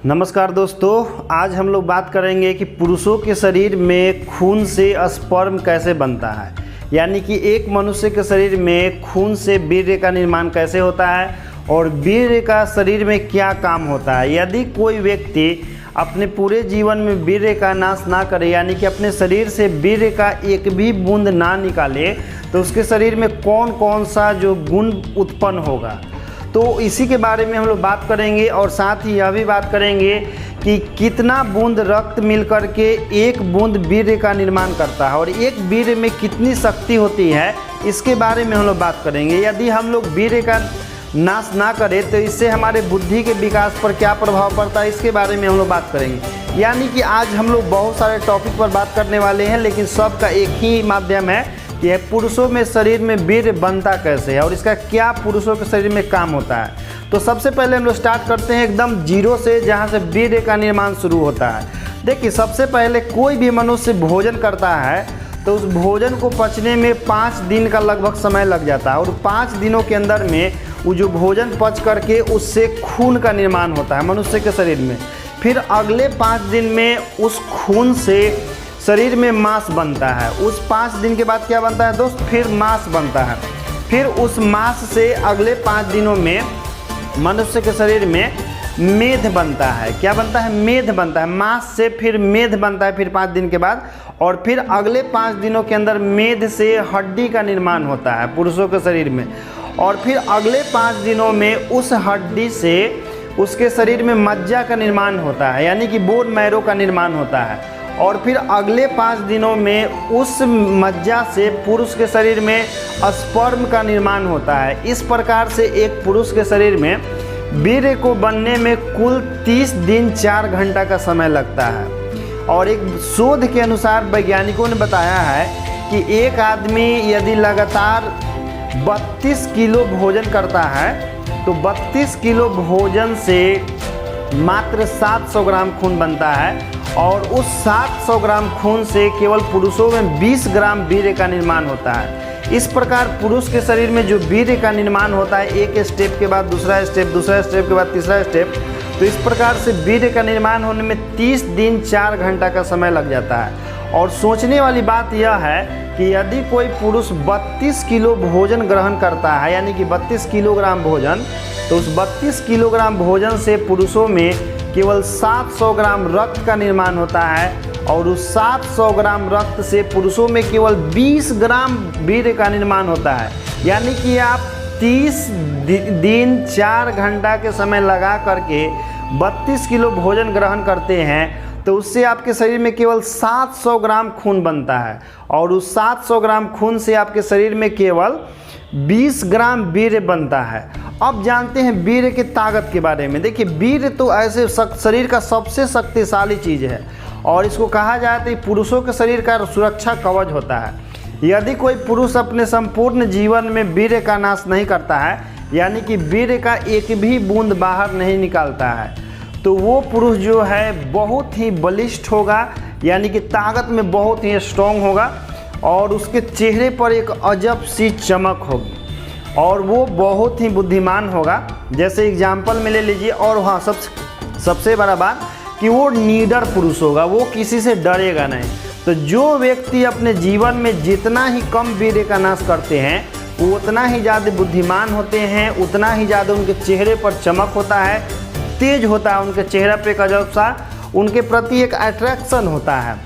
नमस्कार दोस्तों, आज हम लोग बात करेंगे कि पुरुषों के शरीर में खून से स्पर्म कैसे बनता है। यानी कि एक मनुष्य के शरीर में खून से वीर्य का निर्माण कैसे होता है और वीर्य का शरीर में क्या काम होता है। यदि कोई व्यक्ति अपने पूरे जीवन में वीर्य का नाश ना करे, यानी कि अपने शरीर से वीर्य का एक भी बूंद ना निकाले, तो उसके शरीर में कौन कौन सा जो गुण उत्पन्न होगा, तो इसी के बारे में हम लोग बात करेंगे। और साथ ही यह भी बात करेंगे कि कितना बूंद रक्त मिल कर के एक बूंद वीर्य का निर्माण करता है और एक वीर्य में कितनी शक्ति होती है, इसके बारे में हम लोग बात करेंगे। यदि हम लोग वीर्य का नाश ना करें तो इससे हमारे बुद्धि के विकास पर क्या प्रभाव पड़ता है, इसके बारे में हम लोग बात करेंगे। यानी कि आज हम लोग बहुत सारे टॉपिक पर बात करने वाले हैं, लेकिन सबका एक ही माध्यम है कि पुरुषों में शरीर में वीर्य बनता कैसे है और इसका क्या पुरुषों के शरीर में काम होता है। तो सबसे पहले हम लोग स्टार्ट करते हैं एकदम जीरो से, जहाँ से वीर्य का निर्माण शुरू होता है। देखिए, सबसे पहले कोई भी मनुष्य भोजन करता है तो उस भोजन को पचने में 5 दिन का लगभग समय लग जाता है और 5 दिनों के अंदर में वो जो भोजन पच करके उससे खून का निर्माण होता है मनुष्य के शरीर में। फिर अगले 5 दिन में उस खून से शरीर में मांस बनता है। उस 5 दिन के बाद क्या बनता है दोस्त, फिर मांस बनता है। फिर उस मांस से अगले 5 दिनों में मनुष्य के शरीर में मेद बनता है। क्या बनता है? मेद बनता है। मांस से फिर मेद बनता है फिर 5 दिन के बाद, और फिर अगले 5 दिनों के अंदर मेद से हड्डी का निर्माण होता है पुरुषों के शरीर में। और फिर अगले 5 दिनों में उस हड्डी से उसके शरीर में मज्जा का निर्माण होता है, यानी कि बोन मैरो का निर्माण होता है। और फिर अगले 5 दिनों में उस मज्जा से पुरुष के शरीर में स्पर्म का निर्माण होता है। इस प्रकार से एक पुरुष के शरीर में वीर्य को बनने में कुल 30 दिन 4 घंटा का समय लगता है। और एक शोध के अनुसार वैज्ञानिकों ने बताया है कि एक आदमी यदि लगातार 32 किलो भोजन करता है तो 32 किलो भोजन से मात्र 700 ग्राम खून बनता है, और उस 700 ग्राम खून से केवल पुरुषों में 20 ग्राम वीर्य का निर्माण होता है। इस प्रकार पुरुष के शरीर में जो वीर्य का निर्माण होता है, एक स्टेप के बाद दूसरा स्टेप, दूसरा स्टेप के बाद तीसरा स्टेप, तो इस प्रकार से वीर्य का निर्माण होने में 30 दिन 4 घंटा का समय लग जाता है। और सोचने वाली बात यह है कि यदि कोई पुरुष 32 किलो भोजन ग्रहण करता है, यानी कि 32 किलोग्राम भोजन, तो उस 32 किलोग्राम भोजन से पुरुषों में केवल 700 ग्राम रक्त का निर्माण होता है, और उस 700 ग्राम रक्त से पुरुषों में केवल 20 ग्राम वीर्य का निर्माण होता है। यानी कि आप 30 दिन 4 घंटा के समय लगा करके 32 किलो भोजन ग्रहण करते हैं, तो उससे आपके शरीर में केवल 700 ग्राम खून बनता है, और उस 700 ग्राम खून से आपके शरीर में केवल 20 ग्राम वीर्य बनता है। अब जानते हैं वीर्य की ताकत के बारे में। देखिए, वीर्य तो ऐसे शरीर का सबसे शक्तिशाली चीज़ है, और इसको कहा जाता है पुरुषों के शरीर का सुरक्षा कवच होता है। यदि कोई पुरुष अपने संपूर्ण जीवन में वीर्य का नाश नहीं करता है, यानी कि वीर्य का एक भी बूंद बाहर नहीं निकालता है, तो वो पुरुष जो है बहुत ही बलिष्ठ होगा, यानी कि ताकत में बहुत ही स्ट्रॉन्ग होगा, और उसके चेहरे पर एक अजब सी चमक होगी, और वो बहुत ही बुद्धिमान होगा। जैसे एग्जाम्पल में ले लीजिए, और हाँ, सबसे बड़ा बात कि वो निडर पुरुष होगा, वो किसी से डरेगा नहीं। तो जो व्यक्ति अपने जीवन में जितना ही कम वीर्य का नाश करते हैं, वो उतना ही ज़्यादा बुद्धिमान होते हैं, उतना ही ज़्यादा उनके चेहरे पर चमक होता है, तेज होता है उनके चेहरे पे एक अजब सा उनके प्रति एक अट्रैक्शन होता है।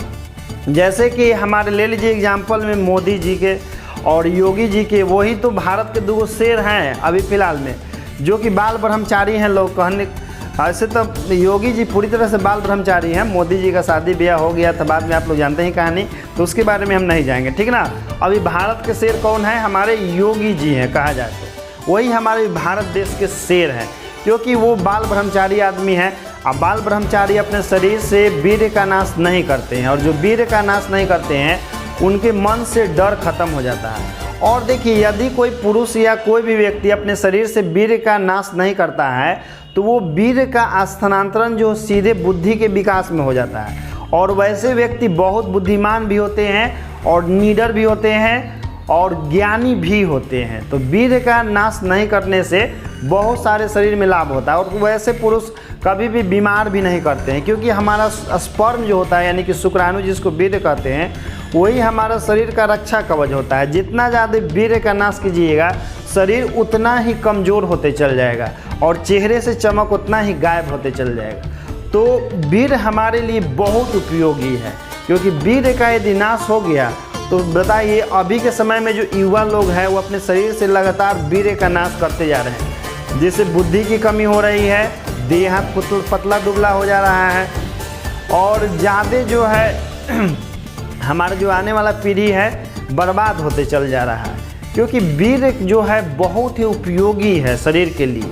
जैसे कि हमारे ले लीजिए एग्जाम्पल में मोदी जी के और योगी जी के, वही तो भारत के 2 शेर हैं अभी फ़िलहाल में, जो कि बाल ब्रह्मचारी हैं। लोग कहने ऐसे तो योगी जी पूरी तरह से बाल ब्रह्मचारी हैं। मोदी जी का शादी ब्याह हो गया था, बाद में आप लोग जानते हैं कहानी, तो उसके बारे में हम नहीं जाएंगे, ठीक ना। अभी भारत के शेर कौन है? हमारे योगी जी हैं, कहा जाए तो वही हमारे भारत देश के शेर हैं, क्योंकि वो बाल ब्रह्मचारी आदमी हैं। अब बाल ब्रह्मचारी अपने शरीर से वीर्य का नाश नहीं करते हैं, और जो वीर्य का नाश नहीं करते हैं उनके मन से डर खत्म हो जाता है। और देखिए, यदि कोई पुरुष या कोई भी व्यक्ति अपने शरीर से वीर्य का नाश नहीं करता है, तो वो वीर्य का स्थानांतरण जो सीधे बुद्धि के विकास में हो जाता है, और वैसे व्यक्ति बहुत बुद्धिमान भी होते हैं और निडर भी होते हैं और ज्ञानी भी होते हैं। तो वीर्य का नाश नहीं करने से बहुत सारे शरीर में लाभ होता है, और वैसे पुरुष कभी भी बीमार भी नहीं करते हैं, क्योंकि हमारा स्पर्म जो होता है यानी कि शुक्राणु जिसको वीर्य कहते हैं, वही हमारा शरीर का रक्षा कवच होता है। जितना ज़्यादा वीर्य का नाश कीजिएगा शरीर उतना ही कमज़ोर होते चल जाएगा और चेहरे से चमक उतना ही गायब होते चल जाएगा। तो वीर्य हमारे लिए बहुत उपयोगी है, क्योंकि वीर्य का यदि नाश हो गया तो बताइए अभी के समय में जो युवा लोग हैं वो अपने शरीर से लगातार वीर्य का नाश करते जा रहे हैं, जिससे बुद्धि की कमी हो रही है, देह हाथ पतला दुबला हो जा रहा है और ज़्यादा जो है हमारा जो आने वाला पीढ़ी है बर्बाद होते चल जा रहा है। क्योंकि वीर्य जो है बहुत ही उपयोगी है शरीर के लिए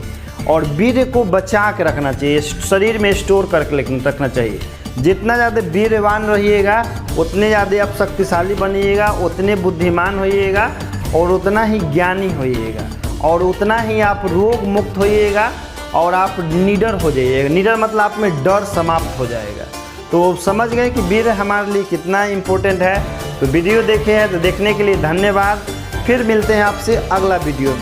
और वीर्य को बचा के रखना चाहिए, शरीर में स्टोर करके रखना चाहिए। जितना ज़्यादा वीर्यवान रहिएगा उतने ज़्यादा आप शक्तिशाली बनिएगा, उतने बुद्धिमान होइएगा और उतना ही ज्ञानी होइएगा और उतना ही आप रोग मुक्त होइएगा और आप निडर हो जाइएगा। निडर मतलब आप में डर समाप्त हो जाएगा। तो समझ गए कि वीर्य हमारे लिए कितना इम्पोर्टेंट है। तो वीडियो देखे हैं तो देखने के लिए धन्यवाद। फिर मिलते हैं आपसे अगला वीडियो में।